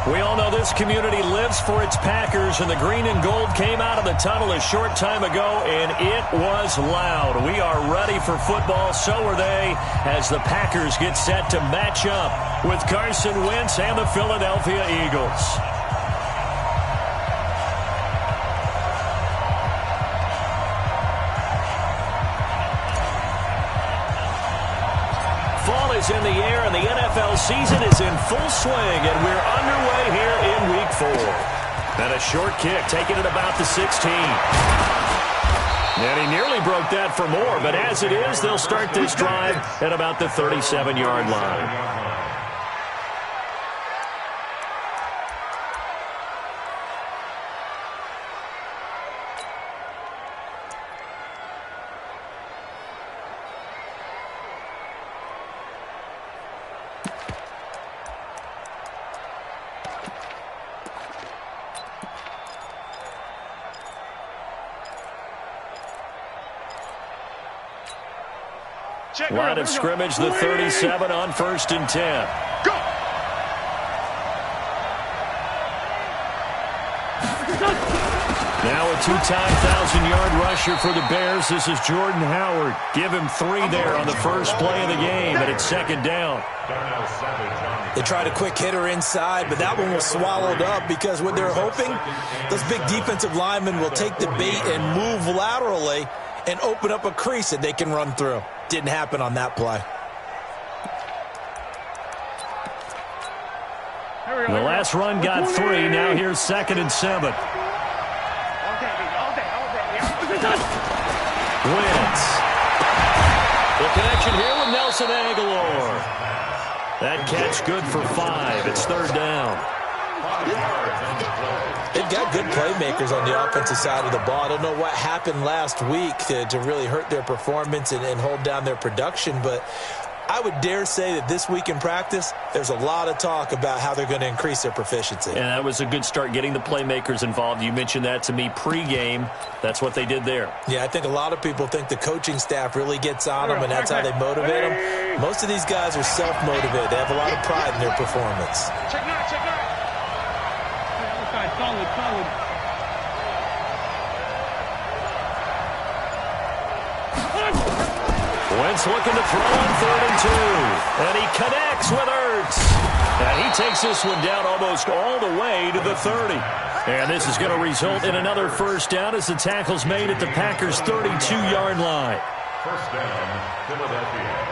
We all know this community lives for its Packers, and the green and gold came out of the tunnel a short time ago, and it was loud. We are ready for football, so are they, as the Packers get set to match up with Carson Wentz and the Philadelphia Eagles. Fall is in the air, and the NFL season is in full swing, and we're underway here in Week 4. And a short kick, taking it about the 16. And he nearly broke that for more, but as it is, they'll start this drive at about the 37-yard line. Line of scrimmage, the 37 on 1st and 10. Go! Now a two-time 1,000-yard rusher for the Bears. This is Jordan Howard. Give him 3 there on the first play of the game, and it's 2nd down. They tried a quick hitter inside, but that one was swallowed up because what they're hoping, those big defensive linemen will take the bait and move laterally and open up a crease that they can run through. Didn't happen on that play. The last run got 3. Now here's 2nd and 7. Wentz. The connection here with Nelson Agholor. That catch good for 5. It's 3rd down. They've got good playmakers on the offensive side of the ball. I don't know what happened last week to really hurt their performance and hold down their production, but I would dare say that this week in practice, there's a lot of talk about how they're going to increase their proficiency. And that was a good start, getting the playmakers involved. You mentioned that to me pregame. That's what they did there. Yeah, I think a lot of people think the coaching staff really gets on them, and that's how they motivate them. Most of these guys are self-motivated. They have a lot of pride in their performance. Check now. Solid. Wentz looking to throw on 3rd and 2. And he connects with Ertz. And he takes this one down almost all the way to the 30. And this is going to result in another 1st down as the tackle's made at the Packers' 32-yard line. 1st down, Philadelphia.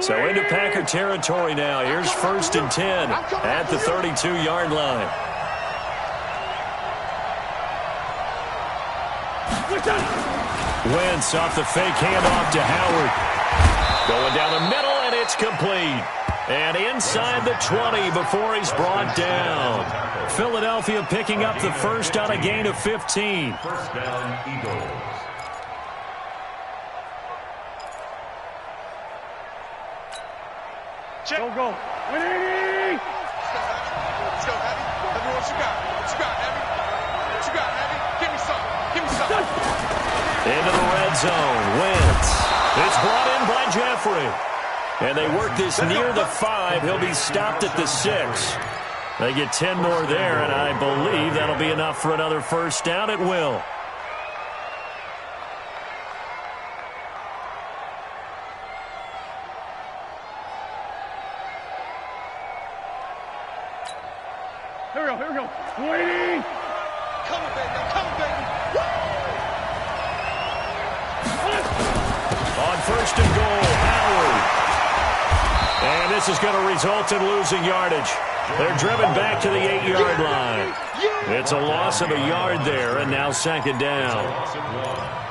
So into Packer territory now. Here's 1st and 10 at the 32-yard line. Wentz off the fake handoff to Howard. Going down the middle, and it's complete. And inside the 20 before he's brought down. Philadelphia picking up the first on a gain of 15. 1st down, Eagles. Check. Go. Winning! Let's go, Heavy. Heavy, what you got? Heavy? Give me some. Into the red zone. Wentz. It's brought in by Jeffrey. And they work this near the 5. He'll be stopped at the 6. They get 10 more there, and I believe that'll be enough for another 1st down. It will. Here we go. Waiting. Come on, baby. On 1st and goal, Howard. And this is going to result in losing yardage. They're driven back to the 8-yard line. It's a loss of a yard there, and now 2nd down.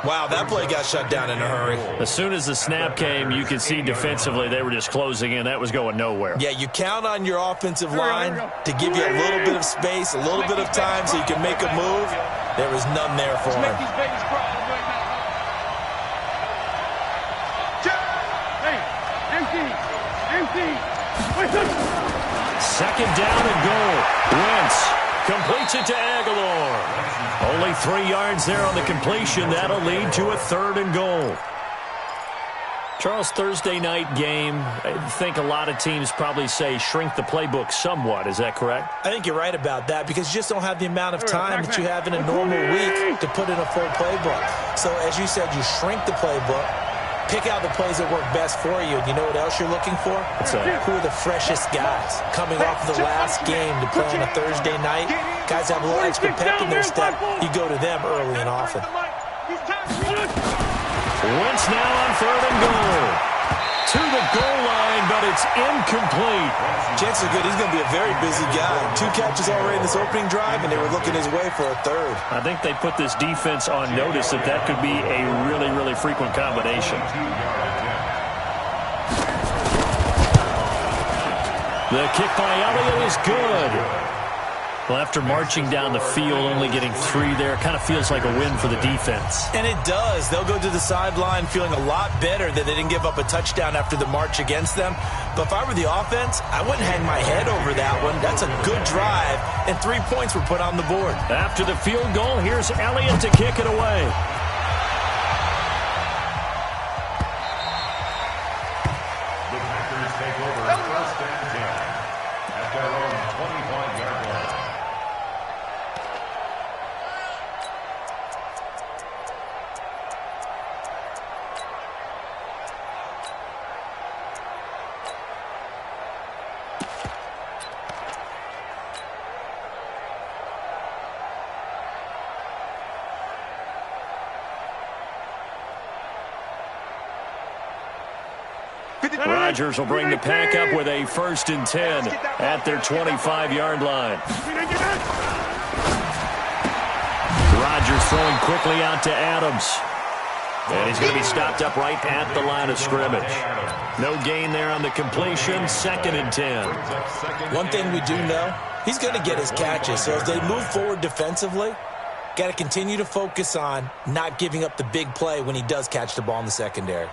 Wow, that play got shut down in a hurry. As soon as the snap came, you could see defensively they were just closing in. That was going nowhere. Yeah, you count on your offensive line to give you a little bit of space, a little bit of time so you can make a move. There was none there for him. Empty. 2nd down and goal. Completes it to Aguilar. Only 3 yards there on the completion. That'll lead to a 3rd and goal. Charles, Thursday night game, I think a lot of teams probably say shrink the playbook somewhat. Is that correct? I think you're right about that because you just don't have the amount of time that you have in a normal week to put in a full playbook. So, as you said, you shrink the playbook, pick out the plays that work best for you. And you know what else you're looking for? Who are the freshest guys coming off the last game to play on a Thursday night? Guys have a little extra pep in their step. You go to them early and often. Wentz now on 3rd and goal. To the goal line, but it's incomplete. Chances are good he's going to be a very busy guy. 2 catches already in this opening drive, and they were looking his way for a 3rd. I think they put this defense on notice that that could be a really, really frequent combination. The kick by Elliott is good. Well, after marching down the field, only getting 3 there, kind of feels like a win for the defense. And it does. They'll go to the sideline feeling a lot better that they didn't give up a touchdown after the march against them. But if I were the offense, I wouldn't hang my head over that one. That's a good drive, and 3 points were put on the board. After the field goal, here's Elliott to kick it away. The Packers take over 1st and 10 at their own 25-yard line. Rodgers will bring the pack up with a 1st and 10 at their 25-yard line. Rodgers throwing quickly out to Adams. And he's going to be stopped up right at the line of scrimmage. No gain there on the completion. 2nd and 10. One thing we do know, he's going to get his catches. So as they move forward defensively, got to continue to focus on not giving up the big play when he does catch the ball in the secondary.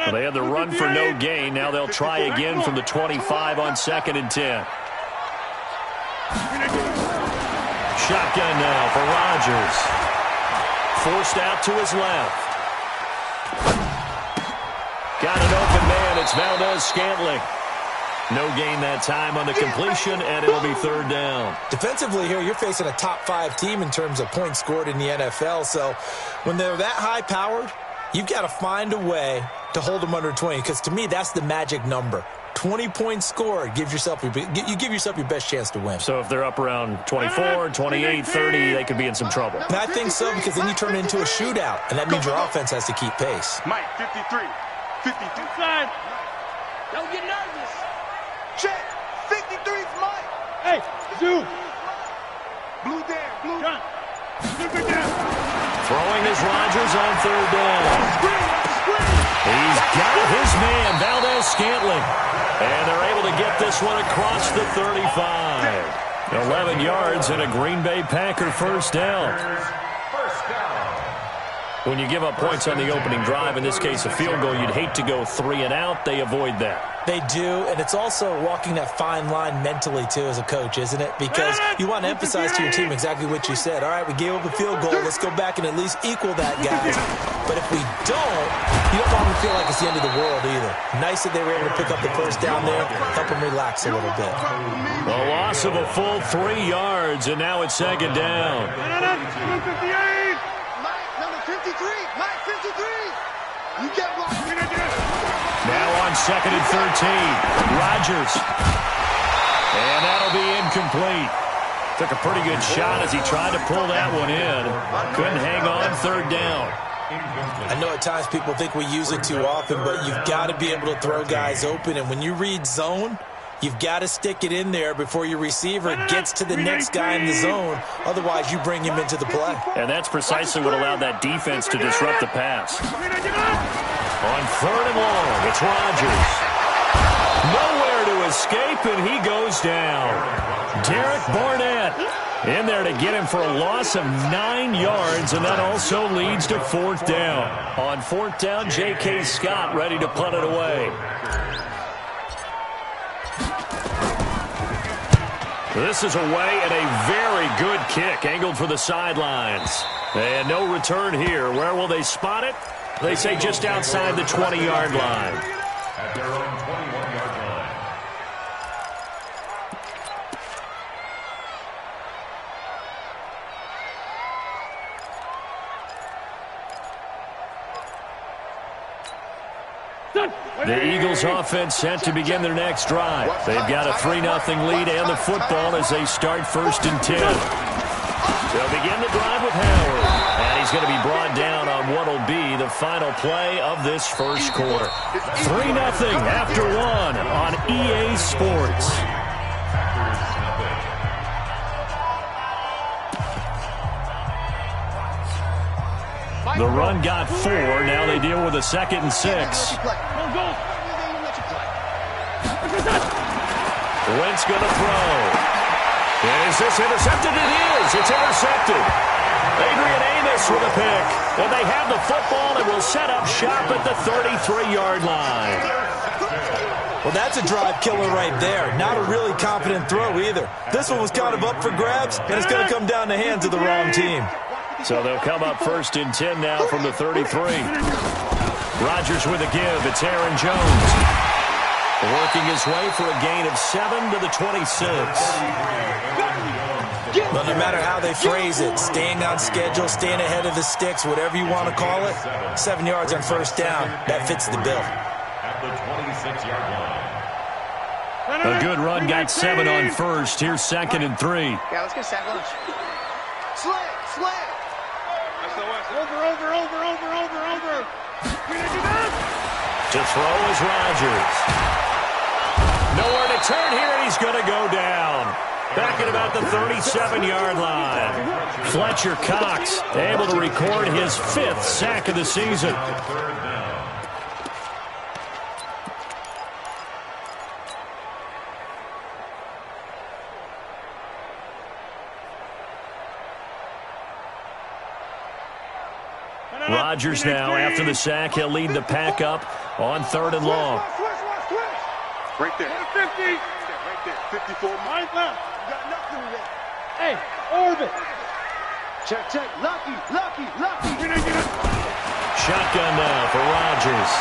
Well, they had the run for no gain. Now they'll try again from the 25 on 2nd and 10. Shotgun now for Rodgers. Forced out to his left. Got an open man. It's Valdez-Scantling. No gain that time on the completion, and it'll be 3rd down. Defensively here, you're facing a top 5 team in terms of points scored in the NFL. So when they're that high-powered, you've got to find a way to hold them under 20, because to me, that's the magic number. 20 points scored, you give yourself your best chance to win. So if they're up around 24, 28, 30, they could be in some trouble. And I think so, because then you turn it into a shootout, and that means your offense has to keep pace. Mike, 53. 52. Side. Don't get nervous. Check. 53 's Mike. Hey, Zoo. Blue down. Blue down. Throwing is Rodgers on 3rd down. He's got his man, Valdez-Scantling. And they're able to get this one across the 35. 11 yards and a Green Bay Packer 1st down. When you give up points on the opening drive, in this case a field goal, you'd hate to go 3 and out. They avoid that. They do, and it's also walking that fine line mentally, too, as a coach, isn't it? Because you want to emphasize to your team exactly what you said. All right, we gave up a field goal. Let's go back and at least equal that, guys. But if we don't, you don't want them to feel like it's the end of the world either. Nice that they were able to pick up the 1st down there, help them relax a little bit. A loss of a full 3 yards, and now it's 2nd down. Mike, number 53. Mike, 53. You get blocked. Now on 2nd and 13. Rodgers. And that'll be incomplete. Took a pretty good shot as he tried to pull that one in. Couldn't hang on. 3rd down. I know at times people think we use it too often, but you've got to be able to throw guys open. And when you read zone, you've got to stick it in there before your receiver gets to the next guy in the zone. Otherwise, you bring him into the play. And that's precisely what allowed that defense to disrupt the pass. On 3rd and long, it's Rodgers. Nowhere to escape, and he goes down. Derek Barnett In there to get him for a loss of 9 yards, and that also leads to 4th down. On 4th down, J.K. Scott ready to punt it away. This is away and a very good kick angled for the sidelines. And no return here. Where will they spot it? They say just outside the 20-yard line. At their own 21-yard line. The Eagles offense set to begin their next drive. They've got a 3-0 lead and the football as they start 1st and 10. They'll begin the drive with Howard. And he's going to be brought down on what will be the final play of this first quarter. 3-0 after 1 on EA Sports. The run got 4. Now they deal with a 2nd and 6. Wentz going to throw. Is this intercepted? It is. It's intercepted. Adrian Amos with a pick. And they have the football and will set up shop at the 33-yard line. Well, that's a drive killer right there. Not a really confident throw either. This one was kind of up for grabs, and it's going to come down the hands of the wrong team. So they'll come up 1st and 10 now from the 33. Rodgers with a give. It's Aaron Jones. Working his way for a gain of 7 to the 26. Well, no matter how they phrase it, staying on schedule, staying ahead of the sticks, whatever you want to call it, 7 yards on 1st down, that fits the bill. At the 26-yard line. A good run got 7 on 1st. Here's 2nd and 3. Yeah, let's get sack lunch. Slam. Over. To throw is Rodgers. Nowhere to turn here, and he's going to go down. Back at about the 37-yard line. Fletcher Cox able to record his 5th sack of the season. Rodgers now, after the sack, he'll lead the pack up on 3rd and long. Right there. 50. Right there. 54. Mine left. You got nothing with that. Hey, orbit. Check. Lucky. Shotgun now for Rodgers.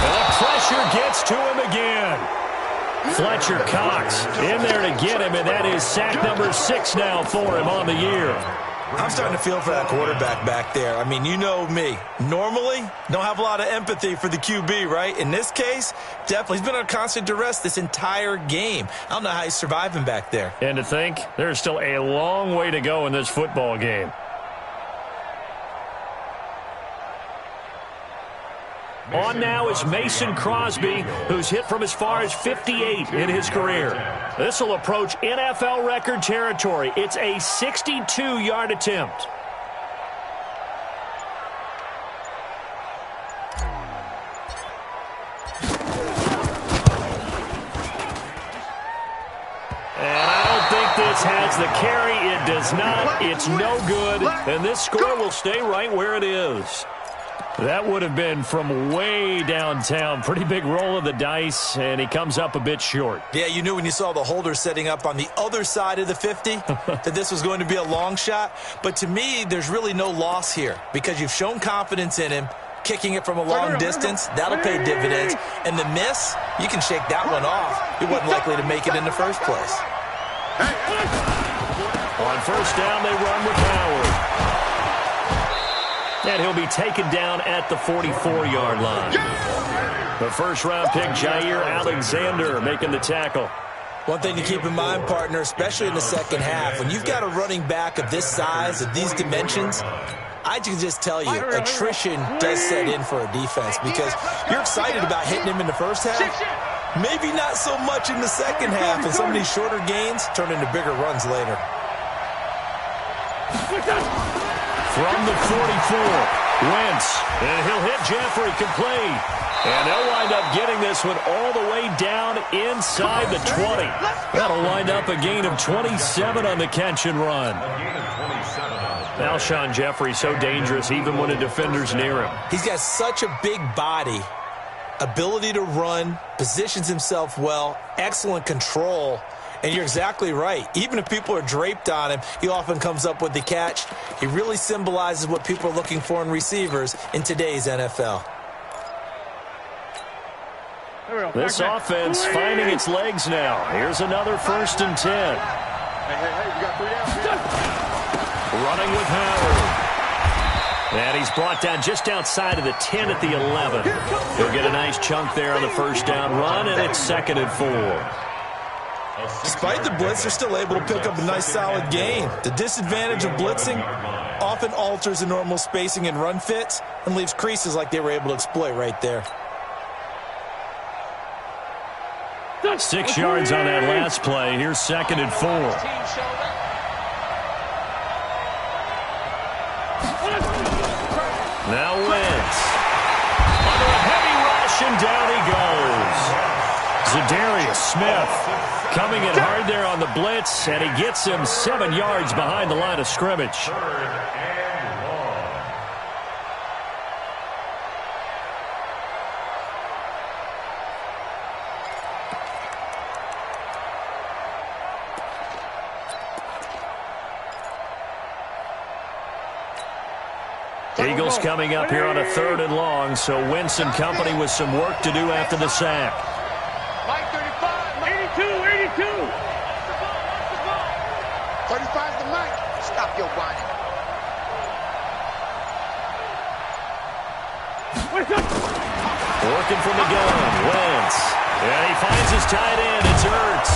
And the pressure gets to him again. Fletcher Cox in there to get him, and that is sack number 6 now for him on the year. I'm starting to feel for that quarterback back there. I mean, you know me. Normally, don't have a lot of empathy for the QB, right? In this case, definitely. He's been under constant duress this entire game. I don't know how he's surviving back there. And to think, there's still a long way to go in this football game. On now is Mason Crosby, who's hit from as far as 58 in his career. This will approach NFL record territory. It's a 62-yard attempt. And I don't think this has the carry. It does not. It's no good. And this score will stay right where it is. That would have been from way downtown. Pretty big roll of the dice, and he comes up a bit short. Yeah, you knew when you saw the holder setting up on the other side of the 50 that this was going to be a long shot. But to me, there's really no loss here because you've shown confidence in him. Kicking it from a long distance, that'll pay dividends. And the miss, you can shake that one off. He wasn't likely to make it in the first place. On 1st down, they run with Howard. And he'll be taken down at the 44-yard line. The first-round pick, Jair Alexander, making the tackle. One thing to keep in mind, partner, especially in the second half, when you've got a running back of this size, of these dimensions, I can just tell you, attrition does set in for a defense because you're excited about hitting him in the first half. Maybe not so much in the second half, and some of these shorter gains turn into bigger runs later. From the 44, Wentz, and he'll hit Jeffrey complete. And they'll wind up getting this one all the way down inside the 20. That'll wind up a gain of 27 on the catch and run. Alshon Jeffrey so dangerous even when a defender's near him. He's got such a big body, ability to run, positions himself well, excellent control. And you're exactly right. Even if people are draped on him, he often comes up with the catch. He really symbolizes what people are looking for in receivers in today's NFL. This offense finding its legs now. Here's another 1st and 10. Hey, we got 3 down. Running with Howard. And he's brought down just outside of the 10 at the 11. He'll get a nice chunk there on the first down run, and it's 2nd and 4. Despite the blitz, they're still able to pick up a nice solid gain. The disadvantage of blitzing often alters the normal spacing and run fits and leaves creases like they were able to exploit right there. 6 yards on that last play. Here's 2nd and 4. Now Wentz. Under a heavy rush, and down he goes. Za'Darius Smith coming in hard there on the blitz, and he gets him 7 yards behind the line of scrimmage. Eagles coming up here on a 3rd and long, so Wentz and company with some work to do after the sack. Mike 35, 82. 35's the Mike. Stop your whining. Working from the gun, Wentz. And he finds his tight end. It's Ertz.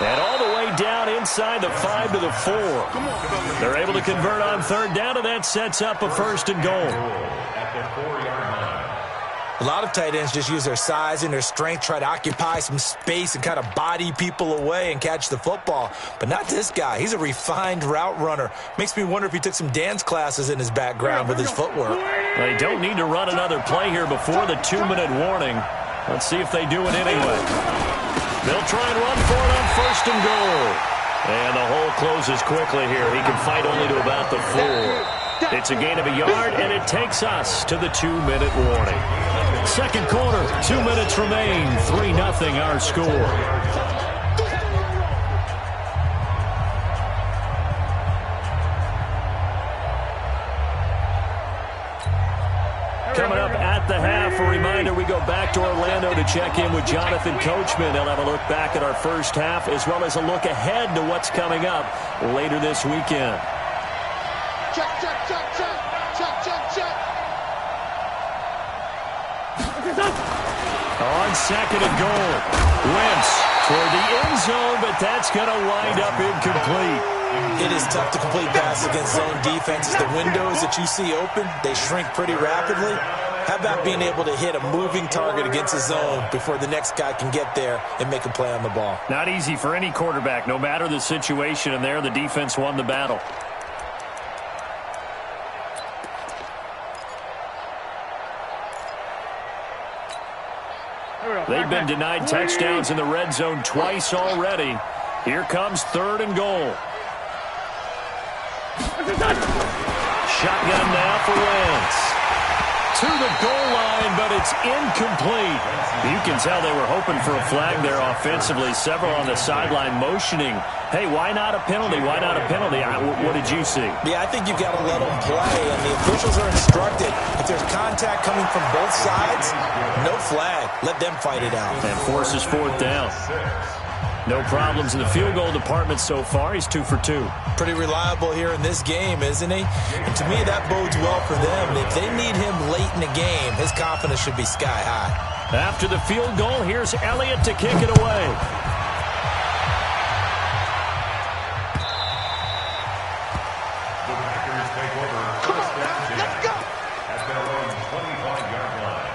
And all the way down inside the 5 to the 4. They're able to convert on 3rd down, and that sets up a 1st and goal. A lot of tight ends just use their size and their strength, try to occupy some space and kind of body people away and catch the football. But not this guy. He's a refined route runner. Makes me wonder if he took some dance classes in his background with his footwork. They don't need to run another play here before the 2-minute warning. Let's see if they do it anyway. They'll try and run for it on 1st and goal. And the hole closes quickly here. He can fight only to about the 4. It's a gain of a yard, and it takes us to the 2-minute warning. 2nd quarter, 2 minutes remain. 3-0 our score. Coming up at the half, a reminder, we go back to Orlando to check in with Jonathan Coachman. He'll have a look back at our first half as well as a look ahead to what's coming up later this weekend. Check, check, check, check. Check, check, check. On 2nd and goal, Wentz toward the end zone, but that's going to wind up incomplete. It is tough to complete passes against zone defenses. The windows that you see open, they shrink pretty rapidly. How about being able to hit a moving target against a zone before the next guy can get there and make a play on the ball? Not easy for any quarterback, no matter the situation, and there the defense won the battle. They've been denied touchdowns in the red zone twice already. Here comes 3rd and goal. Shotgun now for Wentz. To the goal line, but it's incomplete. You can tell they were hoping for a flag there offensively. Several on the sideline motioning. Hey, why not a penalty? Why not a penalty? What did you see? Yeah, I think you've got to let them play, and the officials are instructed. If there's contact coming from both sides, no flag. Let them fight it out. And forces 4th down. No problems in the field goal department so far. He's 2 for 2. Pretty reliable here in this game, isn't he? And to me, that bodes well for them. If they need him late in the game, his confidence should be sky high. After the field goal, here's Elliott to kick it away. The Packers take over. Come on, now, let's go. At their own 25-yard line.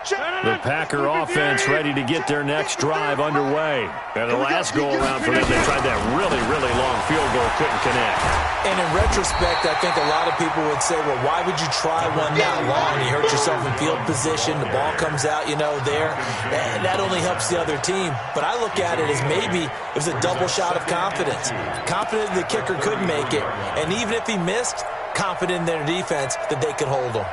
The Packer offense ready to get their next drive underway. And the last go-around for them, they tried that really, really long field goal, couldn't connect. And in retrospect, I think a lot of people would say, well, why would you try one that long? You hurt yourself in field position. The ball comes out, there. That only helps the other team. But I look at it as maybe it was a double shot of confidence. Confident the kicker could make it. And even if he missed, confident in their defense that they could hold him.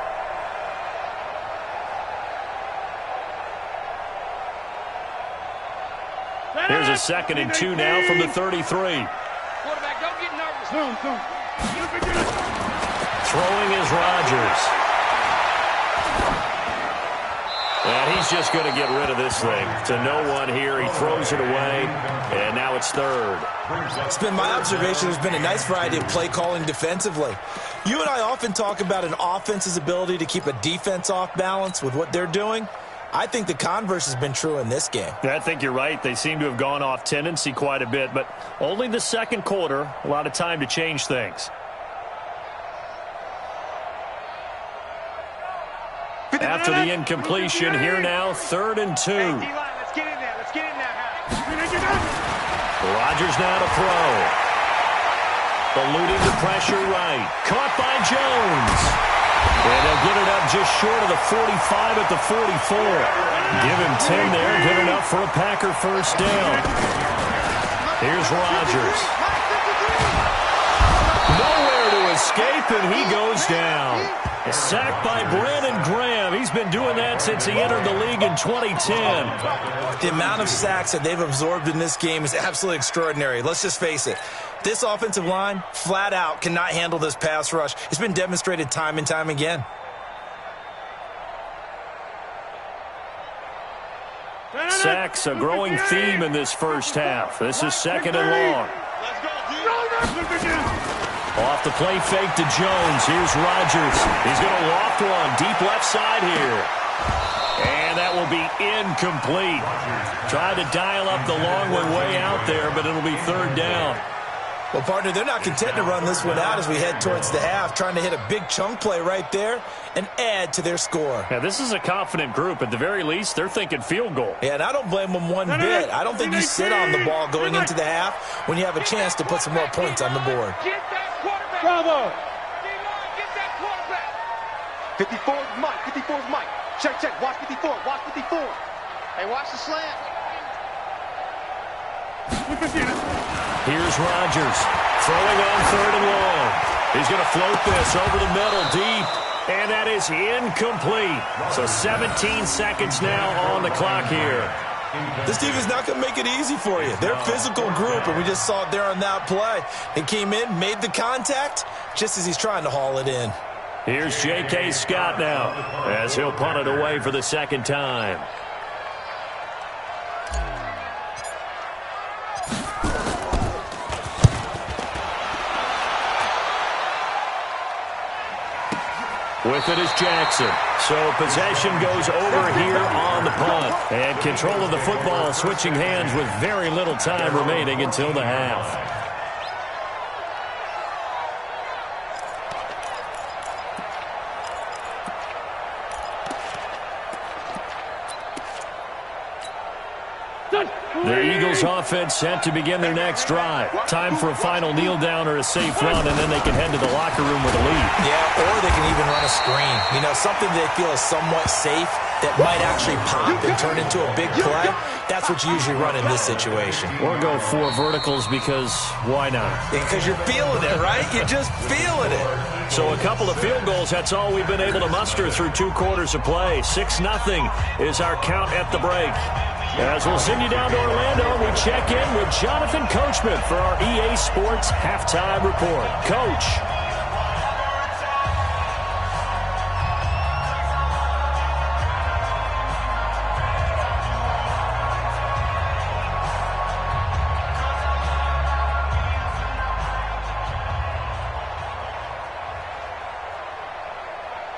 Here's a 2nd and 2 now from the 33. Quarterback, don't get nervous. Throwing is Rodgers. And he's just going to get rid of this thing. To no one here. He throws it away. And now it's 3rd. It's been my observation there's been a nice variety of play calling defensively. You and I often talk about an offense's ability to keep a defense off balance with what they're doing. I think the converse has been true in this game. Yeah, I think you're right. They seem to have gone off tendency quite a bit, but only the second quarter, a lot of time to change things. After the incompletion, here now, 3rd and 2. Let's get in there. Let's get in there. Rodgers now to throw. Eluding the pressure right. Caught by Jones. And they'll get it up just short of the 45 at the 44. Give him 10 there. Good enough for a Packer first down. Here's Rodgers. Nowhere to escape, and he goes down. A sack by Brandon Graham. He's been doing that since he entered the league in 2010. The amount of sacks that they've absorbed in this game is absolutely extraordinary. Let's just face it. This offensive line, flat out, cannot handle this pass rush. It's been demonstrated time and time again. Sacks, a growing theme in this first half. This is 2nd and long. Off the play fake to Jones. Here's Rodgers. He's going to loft one deep left side here. And that will be incomplete. Tried to dial up the long one way out there, but it'll be 3rd down. Well, partner, they're not content to run this one out as we head towards the half, trying to hit a big chunk play right there and add to their score. Yeah, this is a confident group. At the very least, they're thinking field goal. Yeah, and I don't blame them one bit. I don't think you sit on the ball going into the half when you have a chance to put some more points on the board. Get that quarterback. Bravo. Get that quarterback. 54 is Mike. 54 is Mike. Check. Watch 54. Watch 54. Hey, watch the slant. Here's Rodgers throwing on 3rd and long. He's going to float this over the middle deep, and that is incomplete. So 17 seconds now on the clock here. This team is not going to make it easy for you. They're a physical group, and we just saw it there on that play. He came in, made the contact, just as he's trying to haul it in. Here's J.K. Scott now, as he'll punt it away for the 2nd time. With it is Jackson. So possession goes over here on the punt. And control of the football switching hands with very little time remaining until the half. The Eagles offense set to begin their next drive. Time for a final kneel down or a safe run, and then they can head to the locker room with a lead. Yeah, or they can even run a screen. Something they feel is somewhat safe that might actually pop and turn into a big play. That's what you usually run in this situation. Or go 4 verticals because why not? Because you're feeling it, right? You're just feeling it. So a couple of field goals, that's all we've been able to muster through 2 quarters of play. 6-0 is our count at the break. As we'll send you down to Orlando, we check in with Jonathan Coachman for our EA Sports Halftime Report. Coach.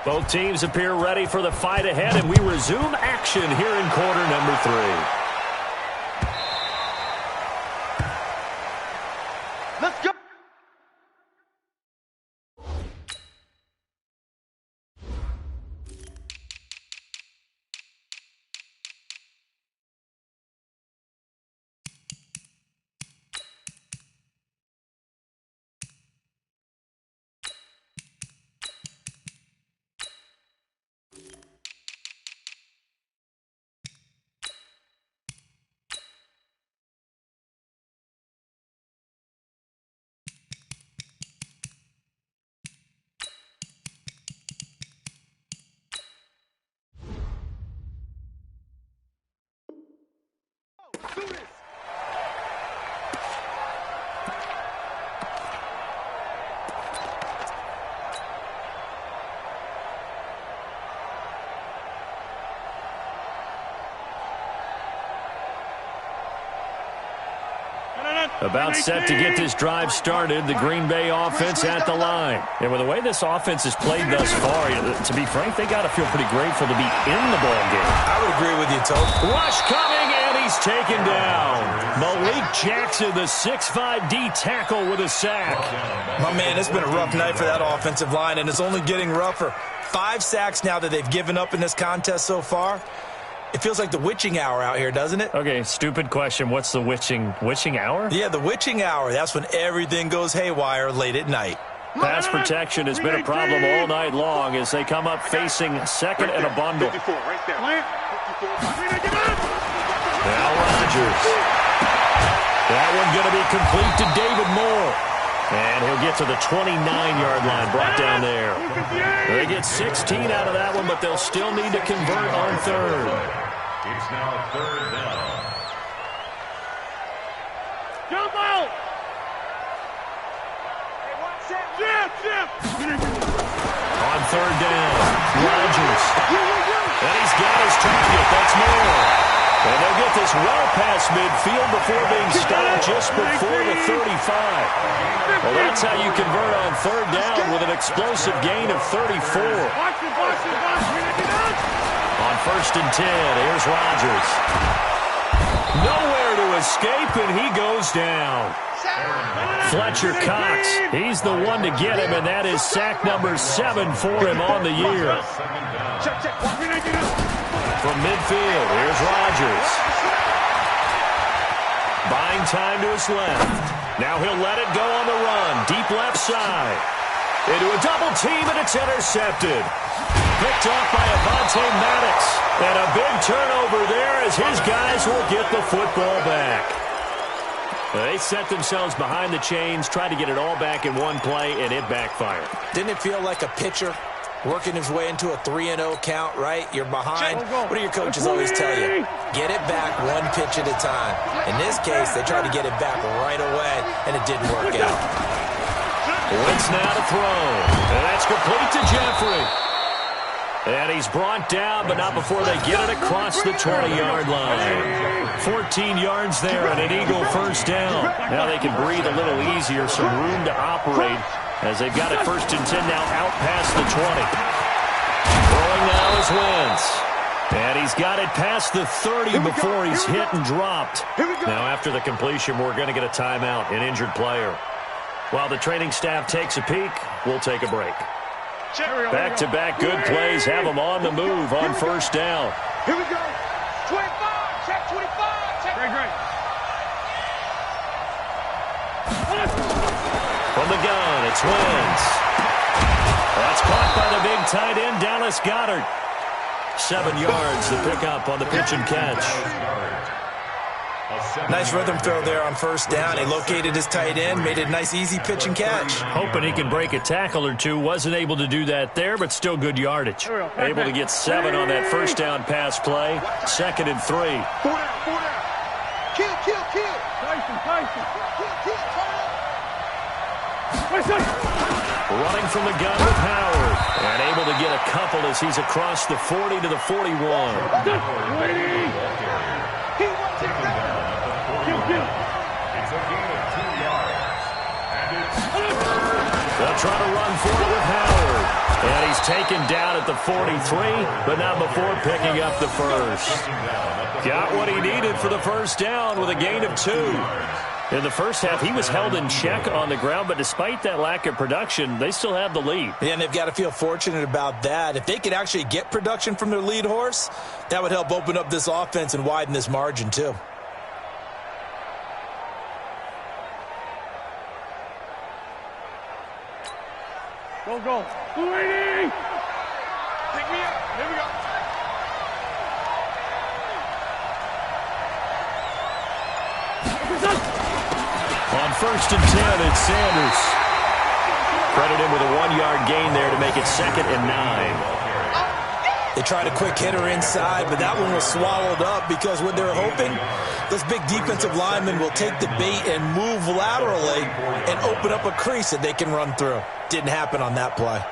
Both teams appear ready for the fight ahead, and we resume action here in quarter number 3. About set to get this drive started, the Green Bay offense at the line. And with the way this offense has played thus far, to be frank, they got to feel pretty grateful to be in the ball game. I would agree with you, Toby. Rush coming, and he's taken down. Malik Jackson, the 6'5" D tackle with a sack. My man, it's been a rough night for that offensive line, and it's only getting rougher. 5 sacks now that they've given up in this contest so far. It feels like the witching hour out here, doesn't it? Okay, stupid question. What's the witching hour? Yeah, the witching hour. That's when everything goes haywire late at night. Pass protection has been a problem all night long as they come up facing second and a bundle. Now Rodgers. That one going to be complete to David Moore. And he'll get to the 29-yard line, brought down there. They get 16 out of that one, but they'll still need to convert on third. It's now third down. Jump out! On third down, Rodgers. And he's got his target. That's Moore. And they'll get this well past midfield before being stopped just before the 35. Well, that's how you convert on third down with an explosive gain of 34. On first and 10, here's Rodgers. Nowhere to escape, and he goes down. Fletcher Cox, he's the one to get him, and that is sack number 7 for him on the year. From midfield, here's Rodgers. Buying time to his left. Now he'll let it go on the run. Deep left side. Into a double team, and it's intercepted. Picked off by Avonte Maddox. And a big turnover there as his guys will get the football back. They set themselves behind the chains, tried to get it all back in one play, and it backfired. Didn't it feel like a pitcher working his way into a 3-0 count, right? You're behind. What do your coaches always tell you? Get it back one pitch at a time. In this case, they tried to get it back right away, and it didn't work out. Wentz now to throw. And that's complete to Jeffrey. And he's brought down, but not before they get it across the 20-yard line. 14 yards there and an Eagle first down. Now they can breathe a little easier, some room to operate as they've got it first and 10 now out past the 20. Throwing now is Wentz. And he's got it past the 30 before he's hit and dropped. Now after the completion, we're going to get a timeout, an injured player. While the training staff takes a peek, we'll take a break. Back-to-back good plays have them on the move on first down. Here we go. 25. Check 25. Check. Great. From the gun, it's Wentz. That's caught by the big tight end, Dallas Goedert. 7 yards to pick up on the pitch and catch. Nice rhythm throw there on first down. He located his tight end, made it a nice, easy pitch and catch. Hoping he can break a tackle or two. Wasn't able to do that there, but still good yardage. Able to get 7 on that first down pass play. 2nd and 3. 4 down. Kill. Tyson. Running from the gun with Howard. And able to get a couple as he's across the 40 to the 41. They'll try to run for it with Howard. And he's taken down at the 43, but not before picking up the first. Got what he needed for the first down with a gain of 2. In the first half, he was held in check on the ground, but despite that lack of production, they still have the lead. Yeah, and they've got to feel fortunate about that. If they could actually get production from their lead horse, that would help open up this offense and widen this margin too. Go. 280. Pick me up. Here we go. On first and 10, it's Sanders. Credit him with a 1-yard gain there to make it 2nd and 9. They tried a quick hitter inside, but that one was swallowed up because what they're hoping, those big defensive linemen will take the bait and move laterally and open up a crease that they can run through. Didn't happen on that play.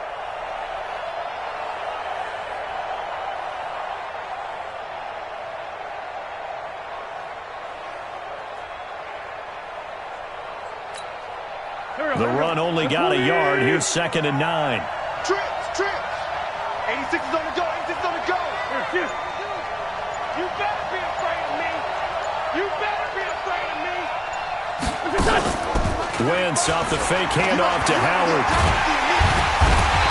The run only got a yard. Here's 2nd and 9. Trips. 86 is on the go. 86 is on the go. You better be afraid of me. You better be afraid of me. Wentz off the fake handoff to Howard.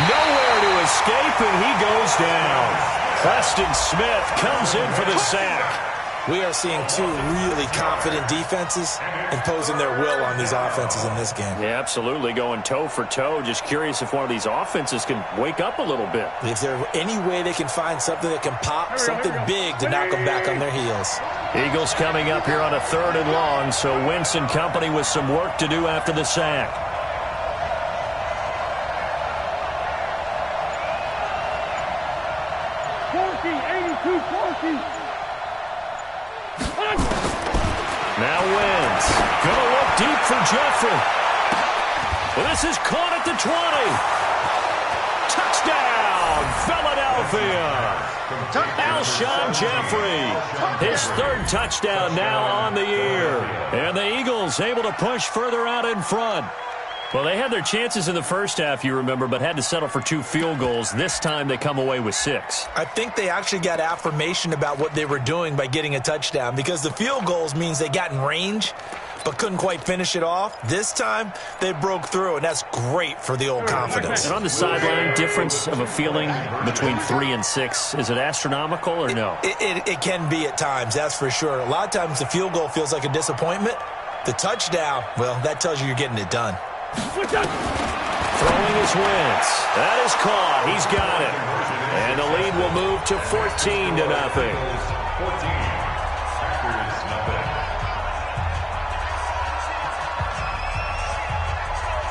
Nowhere to escape, and he goes down. Preston Smith comes in for the sack. We are seeing two really confident defenses imposing their will on these offenses in this game. Yeah, absolutely, going toe for toe. Just curious if one of these offenses can wake up a little bit. Is there any way they can find something that can pop, something big to knock them back on their heels? Eagles coming up here on a 3rd and long, so Wentz and company with some work to do after the sack. Now Wentz. Gonna look deep for Jeffrey. Well, this is caught at the 20. Touchdown, Philadelphia. Alshon Jeffrey. His 3rd touchdown now on the year. And the Eagles able to push further out in front. Well, they had their chances in the first half, you remember, but had to settle for 2 field goals. This time they come away with 6. I think they actually got affirmation about what they were doing by getting a touchdown, because the field goals means they got in range but couldn't quite finish it off. This time they broke through, and that's great for the old confidence. And on the sideline, difference of a feeling between 3 and 6, is it astronomical or no? It can be at times, that's for sure. A lot of times the field goal feels like a disappointment. The touchdown, well, that tells you you're getting it done. Throwing his Wentz. That is caught. He's got it. And the lead will move to 14-0.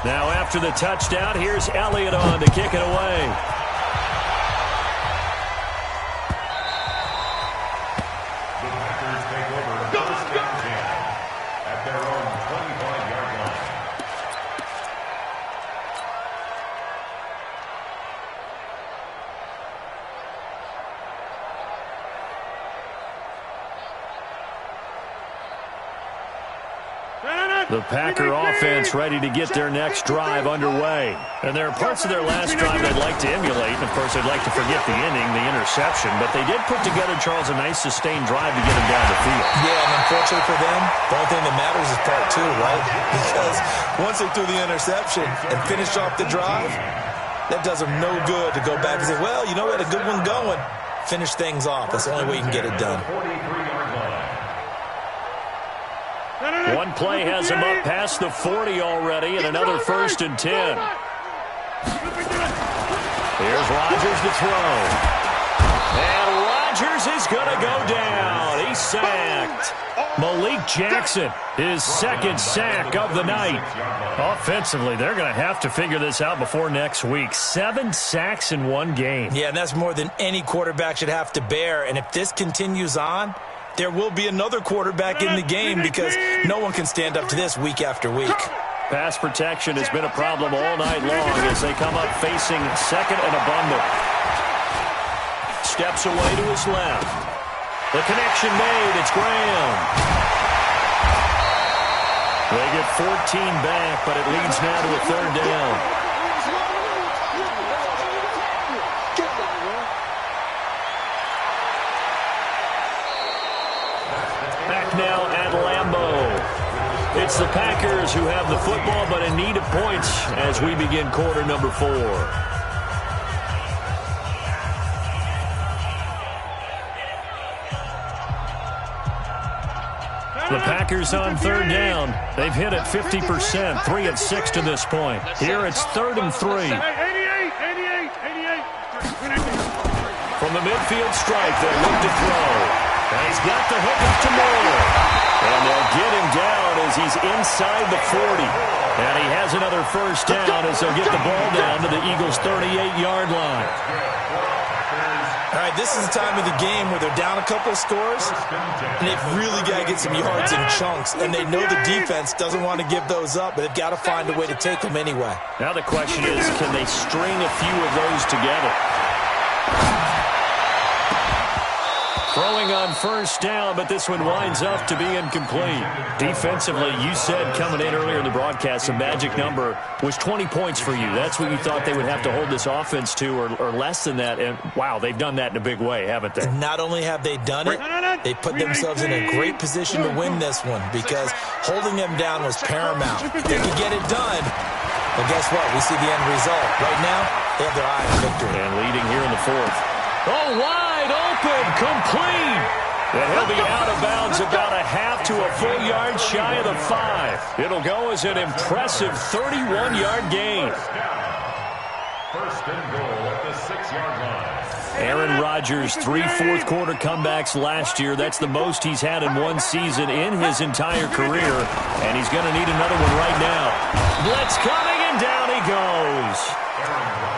Now after the touchdown, here's Elliott on to kick it away. The Packers take over 1st and 10 at their own 25-yard line. The Packer offense ready to get their next drive underway. And there are parts of their last drive they'd like to emulate. And, of course, they'd like to forget the inning, the interception. But they did put together, Charles, a nice sustained drive to get them down the field. Yeah, and unfortunately for them, the only thing that matters is part 2, right? Because once they threw the interception and finished off the drive, that does them no good to go back and say, well, you know, we had a good one going. Finish things off. That's the only way you can get it done. 43-yard line. One play has him up past the 40 already, and another 1st and 10. Here's Rodgers to throw. And Rodgers is going to go down. He's sacked. Malik Jackson, his 2nd sack of the night. Offensively, they're going to have to figure this out before next week. 7 sacks in one game. Yeah, and that's more than any quarterback should have to bear. And if this continues on, there will be another quarterback in the game, because no one can stand up to this week after week. Pass protection has been a problem all night long as they come up facing 2nd and a bundle. Steps away to his left. The connection made. It's Graham. They get 14 back, but it leads now to a 3rd down. Back now at Lambeau. It's the Packers who have the football, but in need of points as we begin quarter number 4. The Packers on 3rd down. They've hit it 50%, 3 of 6 to this point. Here it's 3rd and 3. 88. From the midfield stripe, they'll look to throw. And he's got the hook up to Moore. And they'll get him down as he's inside the 40. And he has another 1st down as they'll get the ball down to the Eagles' 38-yard line. All right, this is the time of the game where they're down a couple of scores, and they've really got to get some yards in chunks. And they know the defense doesn't want to give those up, but they've got to find a way to take them anyway. Now the question is, can they string a few of those together? Throwing on first down, but this one winds up to be incomplete. Defensively, you said coming in earlier in the broadcast, the magic number was 20 points for you. That's what you thought they would have to hold this offense to, or less than that. And, wow, they've done that in a big way, haven't they? Not only have they done it, they put themselves in a great position to win this one because holding them down was paramount. If they could get it done, well, guess what? We see the end result. Right now, they have their eye on victory. And leading here in the fourth. Oh, wide open, complete. And he'll be out of bounds about a half to a full yard shy of the 5. It'll go as an impressive 31-yard gain. First and goal at the 6-yard line. Aaron Rodgers, 3 fourth-quarter comebacks last year. That's the most he's had in one season in his entire career. And he's going to need another one right now. Blitz coming, and down he goes.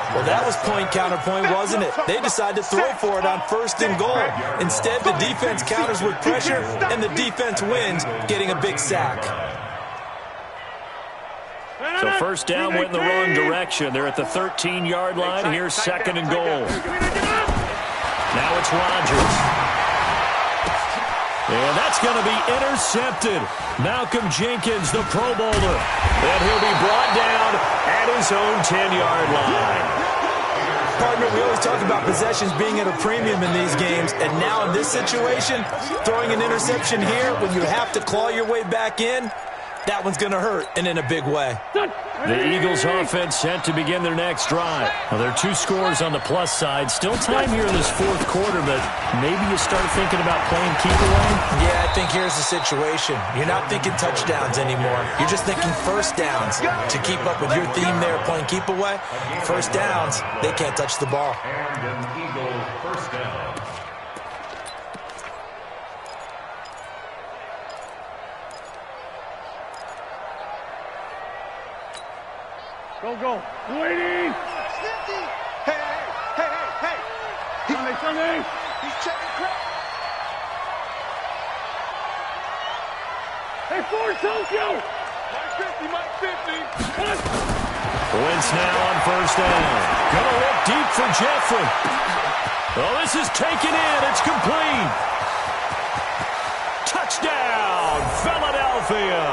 Well, that was point-counterpoint, wasn't it? They decided to throw for it on first and goal. Instead, the defense counters with pressure, and the defense wins, getting a big sack. So first down went in the wrong direction. They're at the 13-yard line. Here's second and goal. Now it's Rodgers. And that's going to be intercepted. Malcolm Jenkins, the Pro Bowler. And he'll be brought down at his own 10-yard line. Partner, we always talk about possessions being at a premium in these games, and now in this situation, throwing an interception here when you have to claw your way back in, that one's going to hurt, and in a big way. The Eagles offense set to begin their next drive. Well, there are 2 scores on the plus side. Still time here in this fourth quarter, but maybe you start thinking about playing keep away? Yeah, I think here's the situation. You're not thinking touchdowns anymore. You're just thinking first downs. To keep up with your theme there, playing keep away, first downs, they can't touch the ball. And an Eagles first down. Go. Waiting. Hey. Sunday. He's checking crap. Hey, Ford, Tokyo. Mike 50. Wentz now on first down. Gonna look deep for Jeffrey. Oh, this is taken in. It's complete. Touchdown, Philadelphia.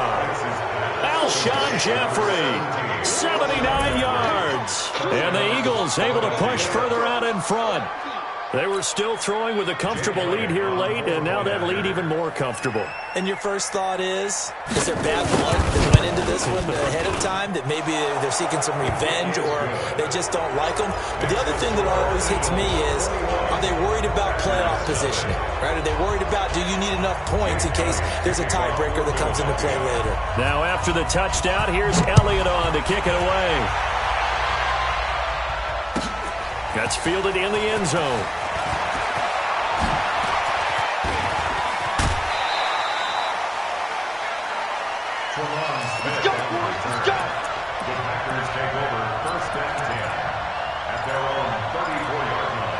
Alshon Jeffrey, 79 yards. And the Eagles able to push further out in front. They were still throwing with a comfortable lead here late, and now that lead even more comfortable. And your first thought is there bad blood that went into this one ahead of time, that maybe they're seeking some revenge or they just don't like them? But the other thing that always hits me is, are they worried about playoff positioning? Right? Are they worried about, do you need enough points in case there's a tiebreaker that comes into play later? Now after the touchdown, here's Elliott on to kick it away. That's fielded in the end zone. Let's go. The Packers take over first and 10 at their own 34-yard line.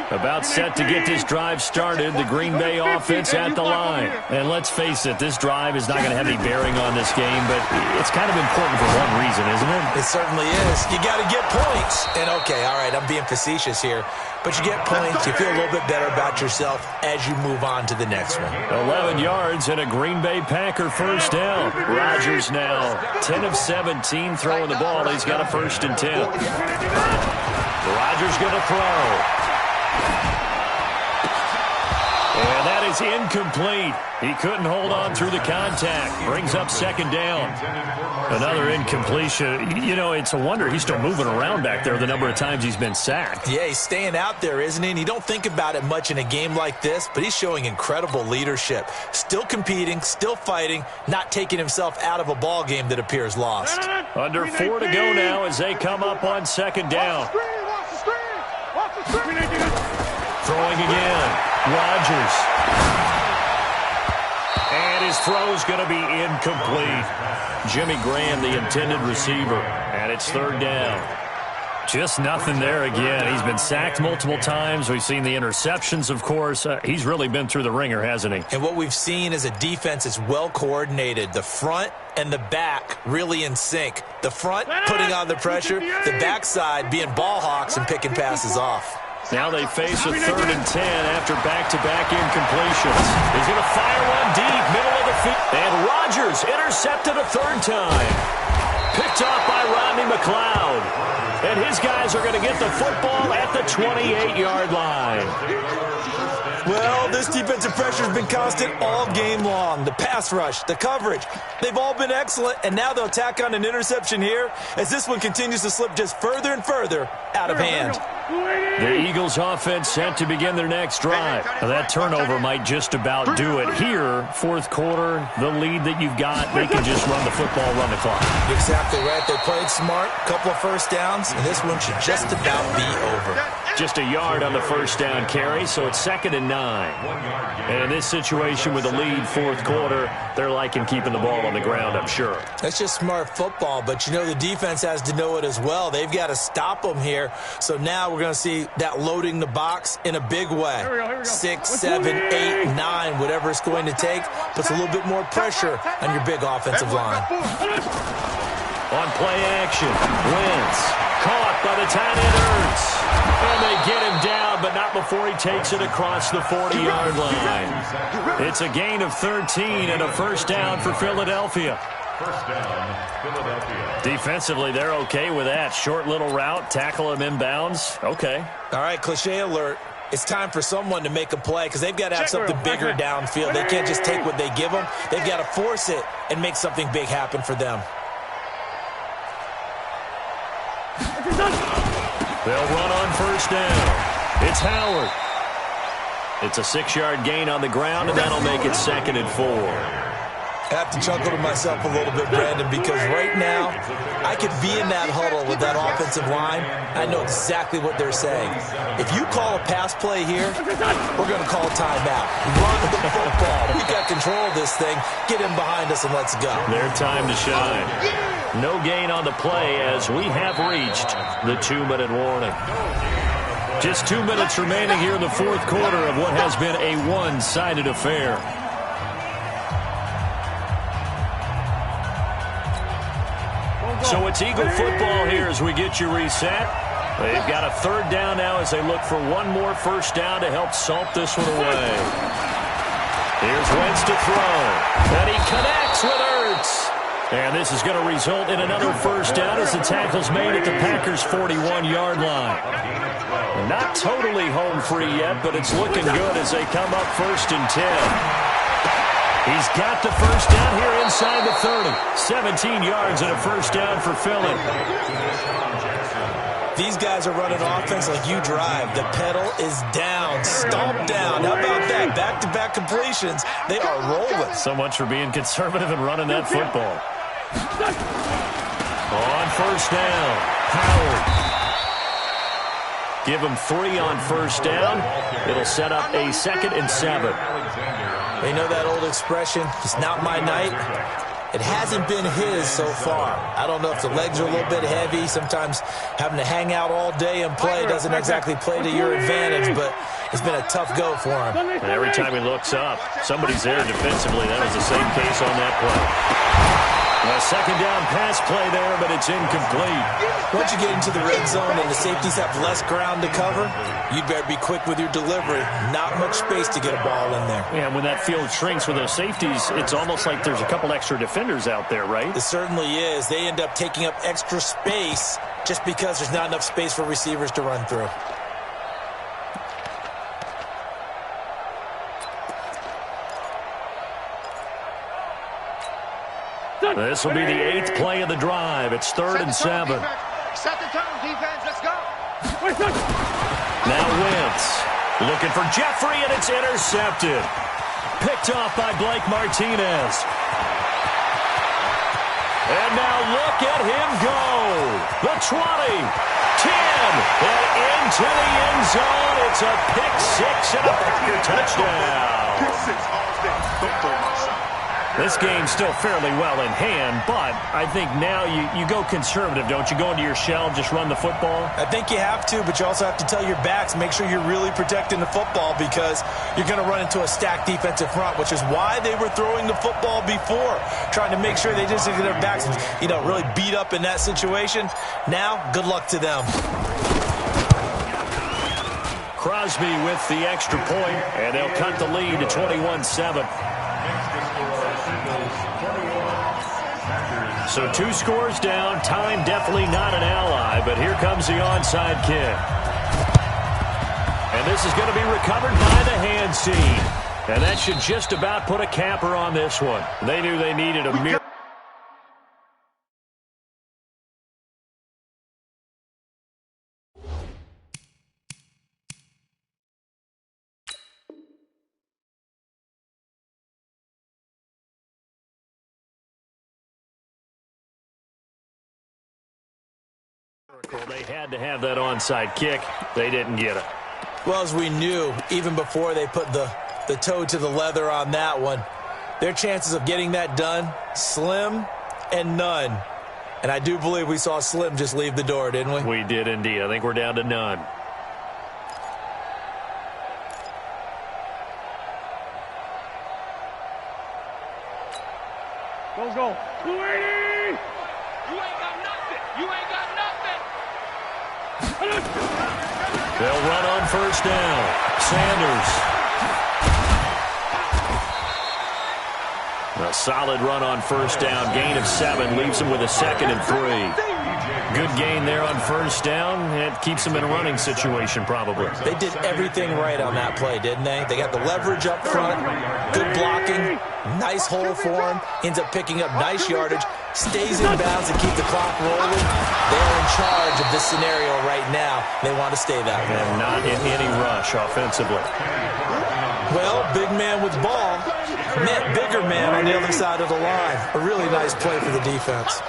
About set to get this drive started. The Green Bay offense at the line. And let's face it, this drive is not going to have any bearing on this game, but it's kind of important for one reason, isn't it? It certainly is. You got to get points. And okay, all right, I'm being facetious here, but you get points, you feel a little bit better about yourself as you move on to the next one. 11 yards and a Green Bay Packer first down. Rodgers now 10 of 17 throwing the ball. He's got a first and 10. Rodgers going to throw. And that is incomplete. He couldn't hold on through the contact. Brings up second down. Another incompletion. You know, it's a wonder he's still moving around back there the number of times he's been sacked. Yeah, he's staying out there, isn't he? And you don't think about it much in a game like this, but he's showing incredible leadership. Still competing, still fighting, not taking himself out of a ball game that appears lost. Under 4 to go now as they come up on second down. Throwing again. Rodgers. And his throw's going to be incomplete. Jimmy Graham, the intended receiver. And it's third down. Just nothing there again. He's been sacked multiple times. We've seen the interceptions, of course. He's really been through the ringer, hasn't he? And what we've seen is a defense that's well coordinated. The front and the back really in sync. The front putting on the pressure, the backside being ball hawks and picking passes off. Now they face a 3rd and 10 after back-to-back incompletions. He's going to fire one deep, middle of the field. And Rodgers intercepted a 3rd time. Picked off by Rodney McLeod. And his guys are going to get the football at the 28-yard line. Well, this defensive pressure has been constant all game long. The pass rush, the coverage, they've all been excellent, and now they'll tack on an interception here as this one continues to slip just further and further out of hand. The Eagles offense set to begin their next drive. Now, that turnover might just about do it here. 4th quarter, the lead that you've got, they can just run the football, run the clock. Exactly right. They played smart, couple of first downs, and this one should just about be over. Just a yard on the first down carry, so it's 2nd and 9. And in this situation with the lead 4th quarter, they're liking keeping the ball on the ground, I'm sure. That's just smart football, but you know the defense has to know it as well. They've got to stop them here. So now we're going to see that loading the box in a big way. 6, 7, 8, 9, whatever it's going to take, puts a little bit more pressure on your big offensive line. On play action, Wentz caught by the tight end Ertz. And they get him down, but not before he takes it across the 40-yard line. It's a gain of 13 and a first down for Philadelphia. First down, Philadelphia. Defensively, they're okay with that. Short little route, tackle him inbounds. Okay. All right, cliche alert. It's time for someone to make a play because they've got to have something bigger downfield. They can't just take what they give them. They've got to force it and make something big happen for them. They'll run on first down. It's Howard. It's a 6-yard gain on the ground, and that'll make it 2nd and 4. I have to chuckle to myself a little bit, Brandon, because right now I could be in that huddle with that offensive line. I know exactly what they're saying. If you call a pass play here, we're going to call a timeout. Run the football. We got control of this thing. Get in behind us and let's go. Their time to shine. No gain on the play as we have reached the 2-minute warning. Just 2 minutes remaining here in the 4th quarter of what has been a one-sided affair. So it's Eagle football here as we get you reset. They've got a 3rd down now as they look for one more first down to help salt this one away. Here's Wentz to throw. And he connects with Ertz. And this is going to result in another first down as the tackle's made at the Packers' 41-yard line. And not totally home free yet, but it's looking good as they come up 1st and 10. He's got the first down here inside the 30. 17 yards and a first down for Philly. These guys are running offense like you drive. The pedal is down, stomped down. How about that? Back-to-back completions. They are rolling. So much for being conservative and running that football. On first down, Howard. Give him 3 on first down. It'll set up a 2nd and 7. They know that old expression, it's not my night. It hasn't been his so far. I don't know if the legs are a little bit heavy. Sometimes having to hang out all day and play doesn't exactly play to your advantage, but it's been a tough go for him. And every time he looks up, somebody's there defensively. That was the same case on that play. A 2nd down pass play there, but it's incomplete. Once you get into the red zone and the safeties have less ground to cover, you'd better be quick with your delivery. Not much space to get a ball in there. Yeah, when that field shrinks with those safeties, it's almost like there's a couple extra defenders out there, right? It certainly is. They end up taking up extra space just because there's not enough space for receivers to run through. This will be the 8th play of the drive. It's 3rd and 7. Set the tone, defense. Let's go. Now Wentz looking for Jeffrey, and it's intercepted. Picked off by Blake Martinez. And now look at him go. The 20, 10, and into the end zone. It's a pick 6 and a Packer touchdown. Pick 6 all day. Don't throw my son. This game's still fairly well in hand, but I think now you go conservative, don't you? Go into your shell, just run the football? I think you have to, but you also have to tell your backs, make sure you're really protecting the football because you're going to run into a stacked defensive front, which is why they were throwing the football before, trying to make sure they just get their backs, really beat up in that situation. Now, good luck to them. Crosby with the extra point, and they'll cut the lead to 21-7. So 2 scores down. Time definitely not an ally, but here comes the onside kick. And this is going to be recovered by the hand team. And that should just about put a capper on this one. They knew they needed a miracle. They had to have that onside kick. They didn't get it. Well, as we knew, even before they put the toe to the leather on that one, their chances of getting that done, slim and none. And I do believe we saw Slim just leave the door, didn't we? We did indeed. I think we're down to none. Let's go. 280! You ain't got nothing. You ain't got nothing. They'll run on first down. Sanders. A solid run on first down. Gain of 7 leaves them with a 2nd and 3. Good gain there on first down. It keeps them in a running situation probably. They did everything right on that play, didn't they? They got the leverage up front, good blocking, nice hole for him, ends up picking up nice yardage, stays in bounds and keep the clock rolling. They're in charge of this scenario right now. They want to stay that way. And not in any rush offensively. Well, big man with ball met bigger man on the other side of the line. A really nice play for the defense.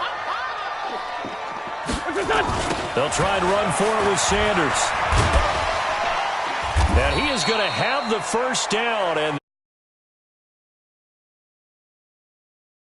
They'll try and run for it with Sanders. And he is going to have the first down, and